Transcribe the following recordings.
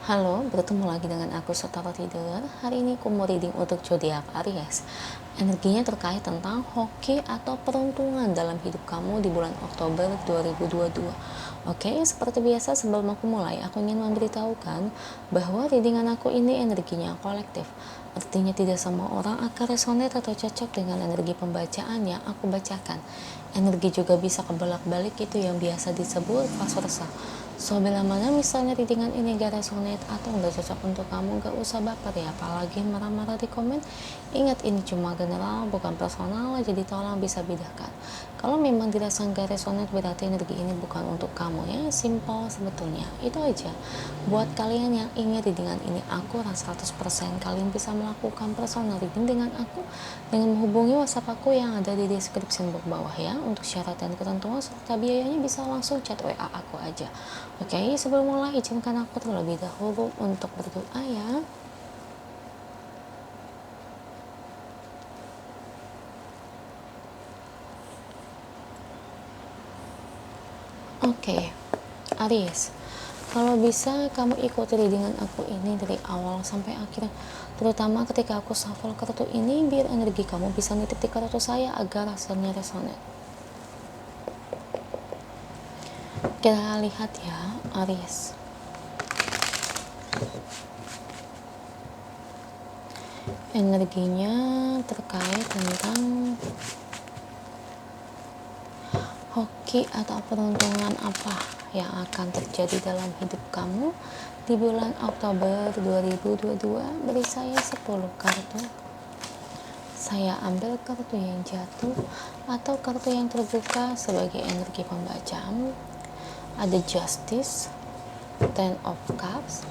Halo, bertemu lagi dengan aku Setara Tidur. Hari ini aku mau reading untuk zodiak Aries. Energinya terkait tentang hoki atau peruntungan dalam hidup kamu di bulan Oktober 2022. Oke, seperti biasa sebelum aku mulai, aku ingin memberitahukan bahwa readingan aku ini energinya kolektif. Artinya tidak semua orang akan resonate atau cocok dengan energi pembacaan yang aku bacakan. Energi juga bisa kebolak-balik, itu yang biasa disebut vice versa. So, bila mana misalnya readingan ini gak resonate atau gak cocok untuk kamu, gak usah baper ya, apalagi marah-marah di komen. Ingat, ini cuma general, bukan personal, jadi tolong bisa bedakan. Kalau memang dirasa gak resonate, berarti energi ini bukan untuk kamu ya, simple sebetulnya. Itu aja. Buat kalian yang ingin readingan ini akurat 100%, kalian bisa melakukan personal reading dengan aku dengan menghubungi WhatsApp aku yang ada di deskripsi bawah ya. Untuk syarat dan ketentuan serta biayanya bisa langsung chat WA aku aja. Oke, sebelum mulai izinkan aku terlebih dahulu untuk berdoa ya. Oke, Aries, kalau bisa kamu ikuti readingan aku ini dari awal sampai akhir, terutama ketika aku shuffle kartu ini, biar energi kamu bisa nitip di kartu saya agar rasanya resonate. Kita lihat ya, Aries. Energinya terkait tentang hoki atau peruntungan apa yang akan terjadi dalam hidup kamu di bulan Oktober 2022. Beri saya 10 kartu. Saya ambil kartu yang jatuh atau kartu yang terbuka sebagai energi pembacaan. Ada Justice, Ten of Cups,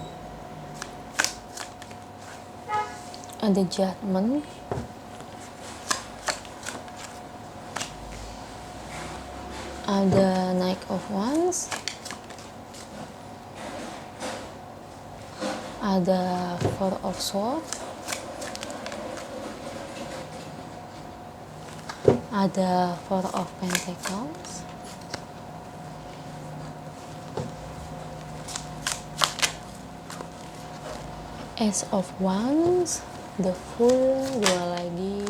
ada Judgment, ada Knight of Wands, ada Four of Swords, ada Four of Pentacles, Ace of Wands, The Fool, dua lagi,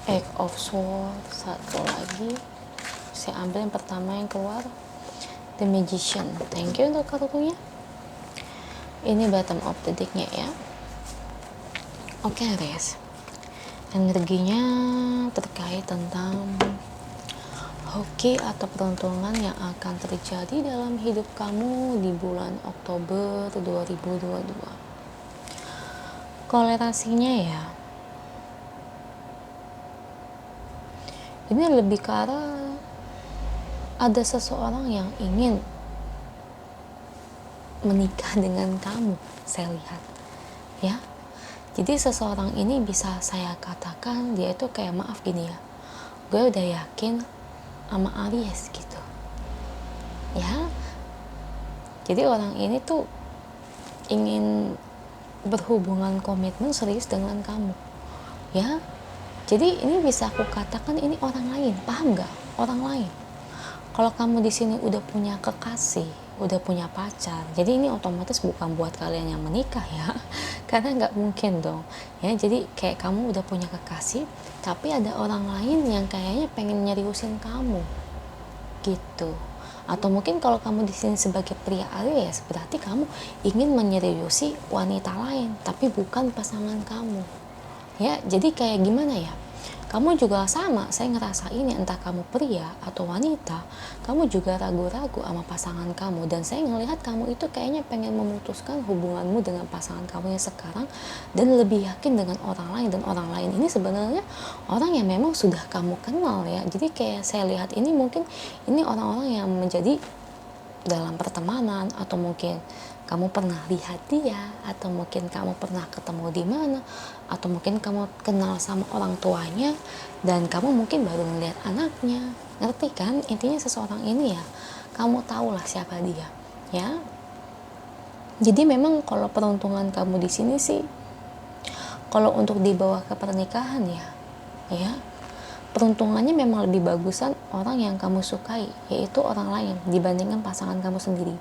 Eight of Swords, satu lagi. Saya ambil yang pertama yang keluar, The Magician. Thank you untuk kartunya. Ini bottom of the deck-nya ya. Oke, Aries. Energinya terkait tentang hoki atau peruntungan yang akan terjadi dalam hidup kamu di bulan Oktober 2022. Kolerasinya ya, ini lebih ke arah ada seseorang yang ingin menikah dengan kamu, saya lihat ya. Jadi seseorang ini bisa saya katakan dia itu kayak, maaf gini ya, gue udah yakin sama Aries gitu ya. Jadi orang ini tuh ingin berhubungan komitmen serius dengan kamu ya. Jadi ini bisa aku katakan ini orang lain, paham nggak? Orang lain. Kalau kamu di sini udah punya kekasih, udah punya pacar, jadi ini otomatis bukan buat kalian yang menikah ya, karena nggak mungkin dong ya. Jadi kayak kamu udah punya kekasih, tapi ada orang lain yang kayaknya pengen nyeriusin kamu gitu. Atau mungkin kalau kamu di sini sebagai pria Aries, berarti kamu ingin menyeriusi wanita lain, tapi bukan pasangan kamu ya. Jadi kayak gimana ya, kamu juga sama, saya ngerasain ya, entah kamu pria atau wanita, kamu juga ragu-ragu sama pasangan kamu. Dan saya ngelihat kamu itu kayaknya pengen memutuskan hubunganmu dengan pasangan kamu yang sekarang, dan lebih yakin dengan orang lain. Dan orang lain ini sebenarnya orang yang memang sudah kamu kenal ya. Jadi kayak saya lihat ini mungkin ini orang-orang yang menjadi dalam pertemanan, atau mungkin kamu pernah lihat dia, atau mungkin kamu pernah ketemu di mana, atau mungkin kamu kenal sama orang tuanya dan kamu mungkin baru melihat anaknya. Ngerti kan? Intinya seseorang ini ya, kamu tahulah siapa dia ya. Jadi memang kalau peruntungan kamu di sini sih, kalau untuk dibawa ke pernikahan ya peruntungannya memang lebih bagusan orang yang kamu sukai, yaitu orang lain dibandingkan pasangan kamu sendiri.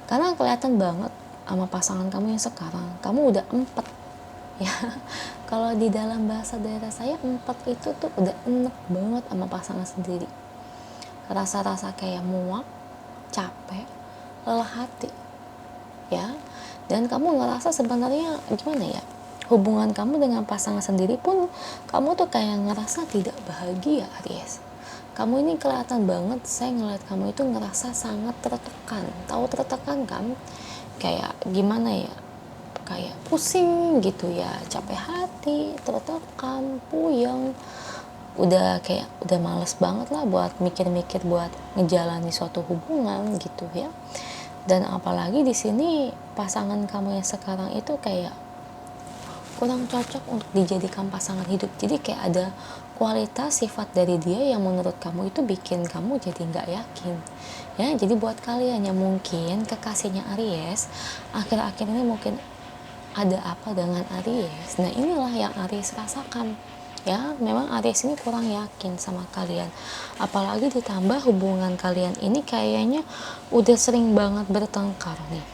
Karena kelihatan banget sama pasangan kamu yang sekarang, kamu udah empet ya. Kalau di dalam bahasa daerah saya, empet itu tuh udah enek banget sama pasangan sendiri. Rasa-rasa kayak muak, capek, lelah hati ya. Dan kamu ngerasa sebenarnya gimana ya, hubungan kamu dengan pasangan sendiri pun kamu tuh kayak ngerasa tidak bahagia, Aries. Kamu ini kelihatan banget, saya ngeliat kamu itu ngerasa sangat tertekan. Tahu tertekan kan? Kayak gimana ya, kayak pusing gitu ya, capek hati, tertekan, puyeng, udah kayak udah males banget lah buat mikir-mikir buat ngejalani suatu hubungan gitu ya. Dan apalagi di sini pasangan kamu yang sekarang itu kayak kurang cocok untuk dijadikan pasangan hidup. Jadi kayak ada kualitas sifat dari dia yang menurut kamu itu bikin kamu jadi nggak yakin ya. Jadi buat kalian yang mungkin kekasihnya Aries akhir-akhir ini mungkin ada apa dengan Aries, nah inilah yang Aries rasakan ya. Memang Aries ini kurang yakin sama kalian, apalagi ditambah hubungan kalian ini kayaknya udah sering banget bertengkar nih.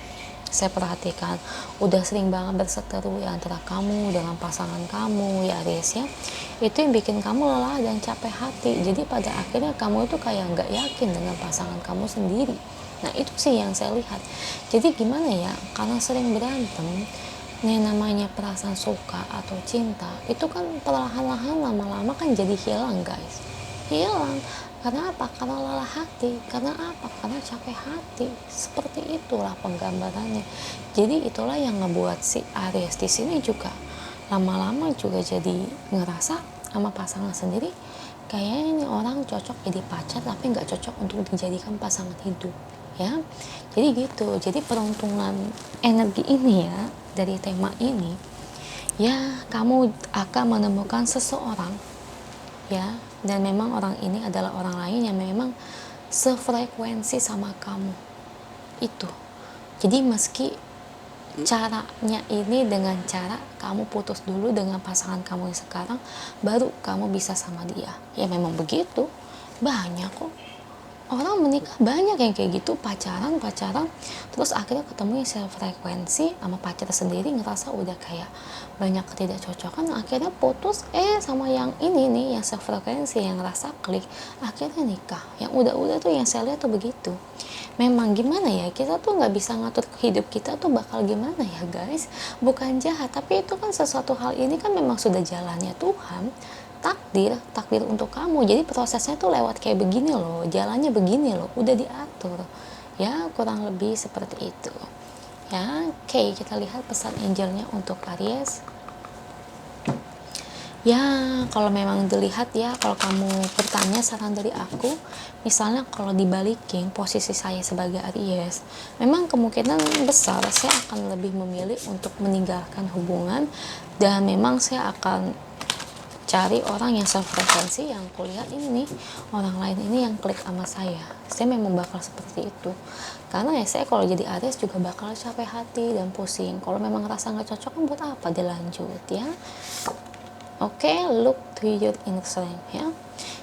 Saya perhatikan udah sering banget berseteru ya antara kamu dengan pasangan kamu ya Aries ya. Itu yang bikin kamu lelah dan capek hati. Jadi pada akhirnya kamu itu kayak nggak yakin dengan pasangan kamu sendiri. Nah itu sih yang saya lihat. Jadi gimana ya, karena sering berantem, nih namanya perasaan suka atau cinta itu kan perlahan-lahan lama-lama kan jadi hilang guys. Hilang karena apa? Karena lelah hati. Karena apa? Karena capek hati. Seperti itulah penggambarannya. Jadi itulah yang ngebuat si Aries di sini juga lama-lama juga jadi ngerasa sama pasangan sendiri kayaknya ini orang cocok jadi pacar tapi nggak cocok untuk dijadikan pasangan hidup ya. Jadi gitu. Jadi peruntungan energi ini ya, dari tema ini ya, kamu akan menemukan seseorang ya, dan memang orang ini adalah orang lain yang memang sefrekuensi sama kamu itu. Jadi meski caranya ini dengan cara kamu putus dulu dengan pasangan kamu yang sekarang baru kamu bisa sama dia ya, memang begitu. Banyak kok orang menikah, banyak yang kayak gitu, pacaran terus akhirnya ketemu yang sefrekuensi sama pacar sendiri, ngerasa udah kayak banyak ketidakcocokan, akhirnya putus sama yang ini nih yang sefrekuensi, yang ngerasa klik, akhirnya nikah. Yang udah tuh yang saya lihat tuh begitu. Memang gimana ya, kita tuh nggak bisa ngatur hidup kita tuh bakal gimana ya guys. Bukan jahat, tapi itu kan sesuatu hal ini kan memang sudah jalannya Tuhan, takdir untuk kamu. Jadi prosesnya tuh lewat kayak begini loh, jalannya begini loh, udah diatur ya, kurang lebih seperti itu ya. Oke, kita lihat pesan angelnya untuk Aries ya. Kalau memang dilihat ya, kalau kamu bertanya saran dari aku, misalnya kalau dibalikin posisi saya sebagai Aries, memang kemungkinan besar saya akan lebih memilih untuk meninggalkan hubungan, dan memang saya akan cari orang yang sefrekuensi, yang kulihat ini nih, orang lain ini yang klik sama saya memang bakal seperti itu. Karena ya saya kalau jadi Aries juga bakal capek hati dan pusing. Kalau memang rasa nggak cocok kan buat apa dilanjut ya. Oke, look to your inner strength ya.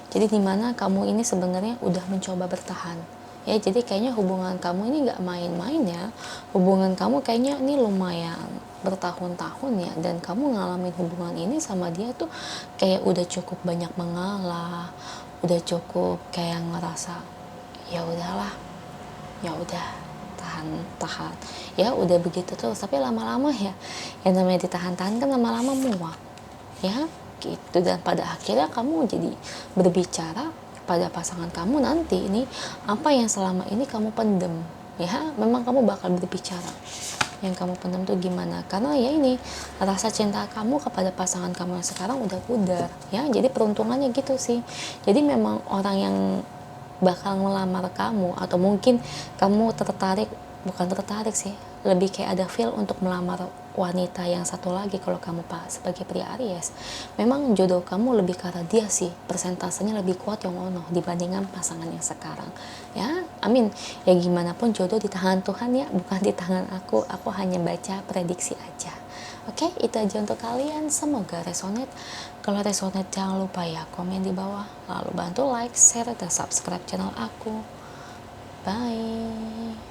Jadi dimana kamu ini sebenarnya udah mencoba bertahan ya. Jadi kayaknya hubungan kamu ini nggak main-main ya. Hubungan kamu kayaknya ini lumayan bertahun-tahun ya, dan kamu ngalamin hubungan ini sama dia tuh kayak udah cukup banyak mengalah, udah cukup kayak ngerasa ya udahlah, ya udah tahan ya, udah begitu terus. Tapi lama-lama ya, yang namanya ditahan-tahan kan lama-lama muak ya gitu. Dan pada akhirnya kamu jadi berbicara pada pasangan kamu nanti ini apa yang selama ini kamu pendem ya. Memang kamu bakal berbicara yang kamu pendam tuh gimana, karena ya ini rasa cinta kamu kepada pasangan kamu yang sekarang udah pudar ya. Jadi peruntungannya gitu sih. Jadi memang orang yang bakal melamar kamu, atau mungkin kamu bukan tertarik sih, lebih kayak ada feel untuk melamar wanita yang satu lagi. Kalau kamu sebagai pria Aries, memang jodoh kamu lebih ke arah dia sih, persentasenya lebih kuat yang ono dibandingkan pasangan yang sekarang ya. Amin ya, gimana pun jodoh di tangan Tuhan ya, bukan di tangan aku hanya baca prediksi aja. Oke, itu aja untuk kalian. Semoga resonate. Kalau resonate jangan lupa ya komen di bawah. Lalu bantu like, share, dan subscribe channel aku. Bye.